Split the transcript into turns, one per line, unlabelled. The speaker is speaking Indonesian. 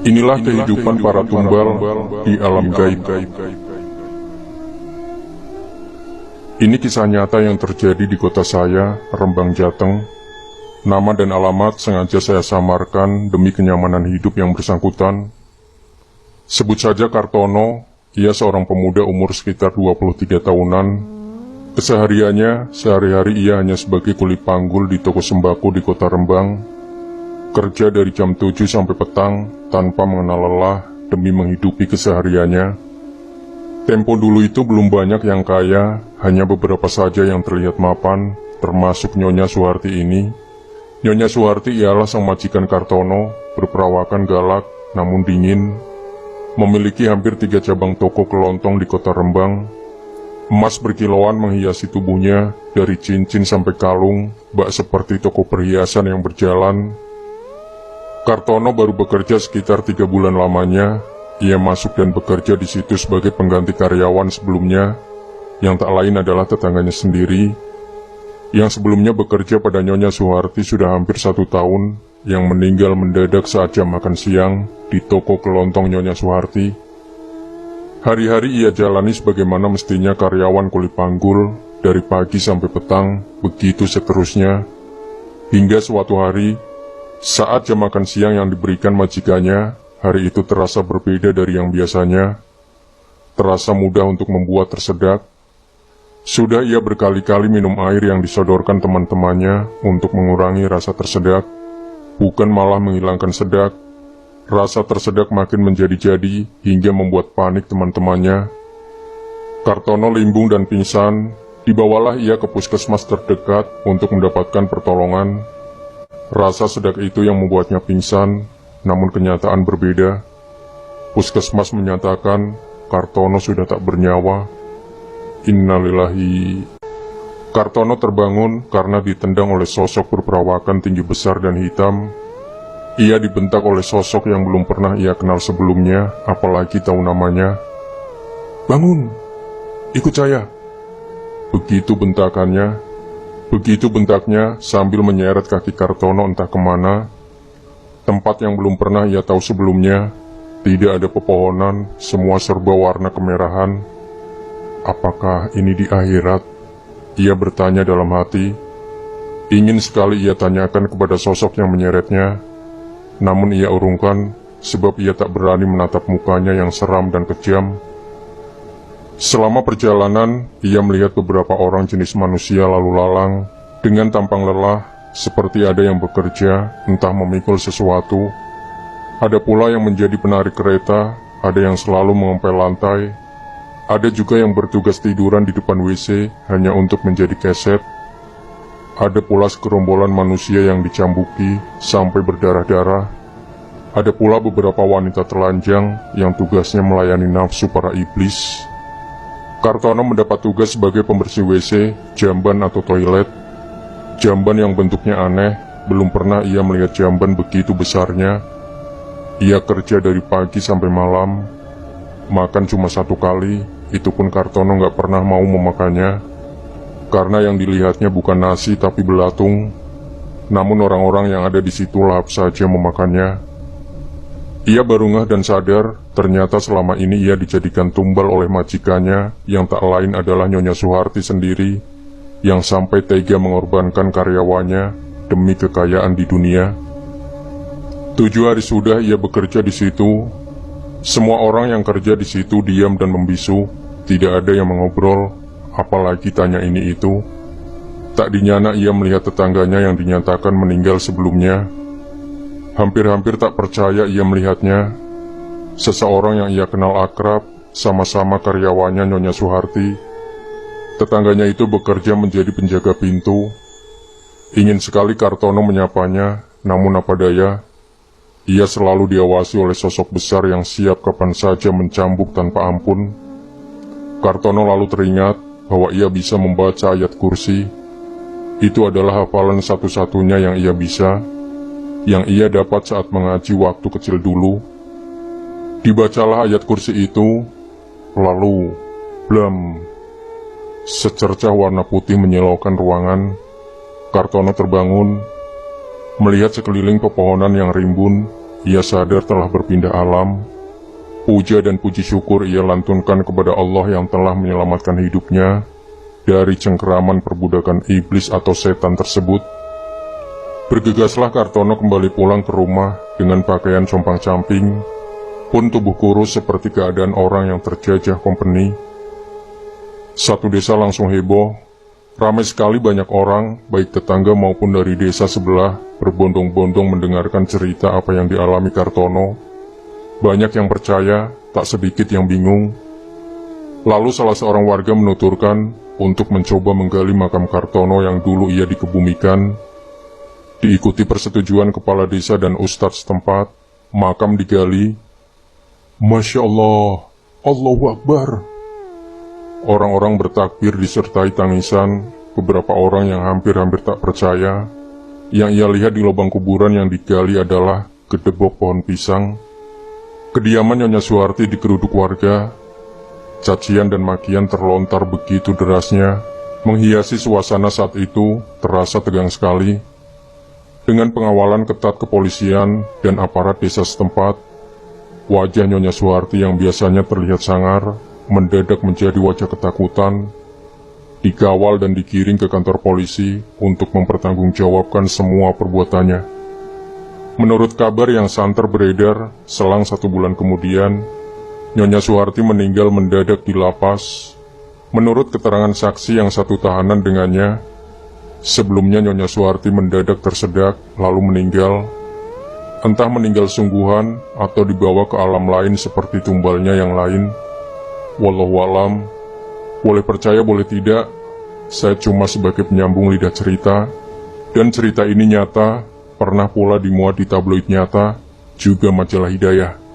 Inilah kehidupan para tumbal di alam gaib. Ini kisah nyata yang terjadi di kota saya, Rembang, Jateng. Nama dan alamat sengaja saya samarkan demi kenyamanan hidup yang bersangkutan. Sebut saja Kartono, ia seorang pemuda umur sekitar 23 tahunan. Kesehariannya, sehari-hari ia hanya sebagai kuli panggul di toko sembako di kota Rembang. Kerja dari jam 7 sampai petang tanpa mengenal lelah demi menghidupi kesehariannya. Tempo dulu itu belum banyak yang kaya, hanya beberapa saja yang terlihat mapan, termasuk Nyonya Suharti ini. Nyonya Suharti ialah sang majikan Kartono, berperawakan galak namun dingin, memiliki hampir 3 cabang toko kelontong di kota Rembang. Emas berkilauan menghiasi tubuhnya, dari cincin sampai kalung, bak seperti toko perhiasan yang berjalan. Kartono baru bekerja sekitar 3 bulan lamanya. Ia masuk dan bekerja di situ sebagai pengganti karyawan sebelumnya, yang tak lain adalah tetangganya sendiri, yang sebelumnya bekerja pada Nyonya Suharti sudah hampir 1 tahun, yang meninggal mendadak saat jam makan siang di toko kelontong Nyonya Suharti. Hari-hari ia jalani sebagaimana mestinya karyawan kuli panggul, dari pagi sampai petang, begitu seterusnya, hingga suatu hari, saat jam makan siang yang diberikan majikannya, hari itu terasa berbeda dari yang biasanya. Terasa mudah untuk membuat tersedak. Sudah ia berkali-kali minum air yang disodorkan teman-temannya untuk mengurangi rasa tersedak, bukan malah menghilangkan sedak. Rasa tersedak makin menjadi-jadi hingga membuat panik teman-temannya. Kartono limbung dan pingsan. Dibawalah ia ke puskesmas terdekat untuk mendapatkan pertolongan. Rasa sedak itu yang membuatnya pingsan, namun kenyataan berbeda. Puskesmas menyatakan Kartono sudah tak bernyawa. Innalillahi. Kartono terbangun karena ditendang oleh sosok berperawakan tinggi besar dan hitam. Ia dibentak oleh sosok yang belum pernah ia kenal sebelumnya, apalagi tahu namanya. "Bangun, ikut saya." Begitu bentakannya. Begitu bentaknya sambil menyeret kaki Kartono entah kemana. Tempat yang belum pernah ia tahu sebelumnya. Tidak ada pepohonan, semua serba warna kemerahan. Apakah ini di akhirat? Ia bertanya dalam hati. Ingin sekali ia tanyakan kepada sosok yang menyeretnya. Namun ia urungkan, sebab ia tak berani menatap mukanya yang seram dan kejam. Selama perjalanan, ia melihat beberapa orang jenis manusia lalu lalang, dengan tampang lelah, seperti ada yang bekerja, entah memikul sesuatu. Ada pula yang menjadi penarik kereta, ada yang selalu mengempel lantai. Ada juga yang bertugas tiduran di depan WC, hanya untuk menjadi keset. Ada pula segerombolan manusia yang dicambuki, sampai berdarah-darah. Ada pula beberapa wanita telanjang, yang tugasnya melayani nafsu para iblis. Kartono mendapat tugas sebagai pembersih WC, jamban atau toilet. Jamban yang bentuknya aneh, belum pernah ia melihat jamban begitu besarnya. Ia kerja dari pagi sampai malam, makan cuma 1 kali, itu pun Kartono gak pernah mau memakannya, karena yang dilihatnya bukan nasi tapi belatung. Namun orang-orang yang ada di situ lahap saja memakannya. Ia baru ngeh dan sadar, ternyata selama ini ia dijadikan tumbal oleh majikannya, yang tak lain adalah Nyonya Suharti sendiri, yang sampai tega mengorbankan karyawannya demi kekayaan di dunia. 7 hari sudah ia bekerja di situ. Semua orang yang kerja di situ diam dan membisu, tidak ada yang mengobrol, apalagi tanya ini itu. Tak dinyana ia melihat tetangganya yang dinyatakan meninggal sebelumnya. Hampir-hampir tak percaya ia melihatnya. Seseorang yang ia kenal akrab, sama-sama karyawannya Nyonya Suharti. Tetangganya itu bekerja menjadi penjaga pintu. Ingin sekali Kartono menyapanya, namun apa daya. Ia selalu diawasi oleh sosok besar yang siap kapan saja mencambuk tanpa ampun. Kartono lalu teringat bahwa ia bisa membaca ayat kursi. Itu adalah hafalan satu-satunya yang ia bisa, yang ia dapat saat mengaji waktu kecil dulu. Dibacalah ayat kursi itu, lalu, blam, secercah warna putih menyilaukan ruangan. Kartono terbangun, melihat sekeliling pepohonan yang rimbun, ia sadar telah berpindah alam. Puja dan puji syukur ia lantunkan kepada Allah yang telah menyelamatkan hidupnya dari cengkeraman perbudakan iblis atau setan tersebut. Bergegaslah Kartono kembali pulang ke rumah dengan pakaian compang-camping, pun tubuh kurus seperti keadaan orang yang terjajah kompeni. Satu desa langsung heboh, ramai sekali banyak orang, baik tetangga maupun dari desa sebelah, berbondong-bondong mendengarkan cerita apa yang dialami Kartono. Banyak yang percaya, tak sedikit yang bingung. Lalu salah seorang warga menuturkan untuk mencoba menggali makam Kartono yang dulu ia dikebumikan. Diikuti persetujuan kepala desa dan ustadz setempat, makam digali. Masya Allah, Allahu Akbar. Orang-orang bertakbir disertai tangisan. Beberapa orang yang hampir-hampir tak percaya. Yang ia lihat di lubang kuburan yang digali adalah gedebok pohon pisang. Kediaman Nyonya Suharti digeruduk warga. Cacian dan makian terlontar begitu derasnya, menghiasi suasana saat itu terasa tegang sekali. Dengan pengawalan ketat kepolisian dan aparat desa setempat, wajah Nyonya Suharti yang biasanya terlihat sangar, mendadak menjadi wajah ketakutan. Dikawal dan dikiring ke kantor polisi untuk mempertanggungjawabkan semua perbuatannya. Menurut kabar yang santer beredar, selang 1 bulan kemudian, Nyonya Suharti meninggal mendadak di lapas. Menurut keterangan saksi yang satu tahanan dengannya, sebelumnya Nyonya Suharti mendadak tersedak lalu meninggal. Entah meninggal sungguhan atau dibawa ke alam lain seperti tumbalnya yang lain. Wallahualam, boleh percaya boleh tidak, saya cuma sebagai penyambung lidah cerita. Dan cerita ini nyata, pernah pula dimuat di tabloid Nyata, juga majalah Hidayah.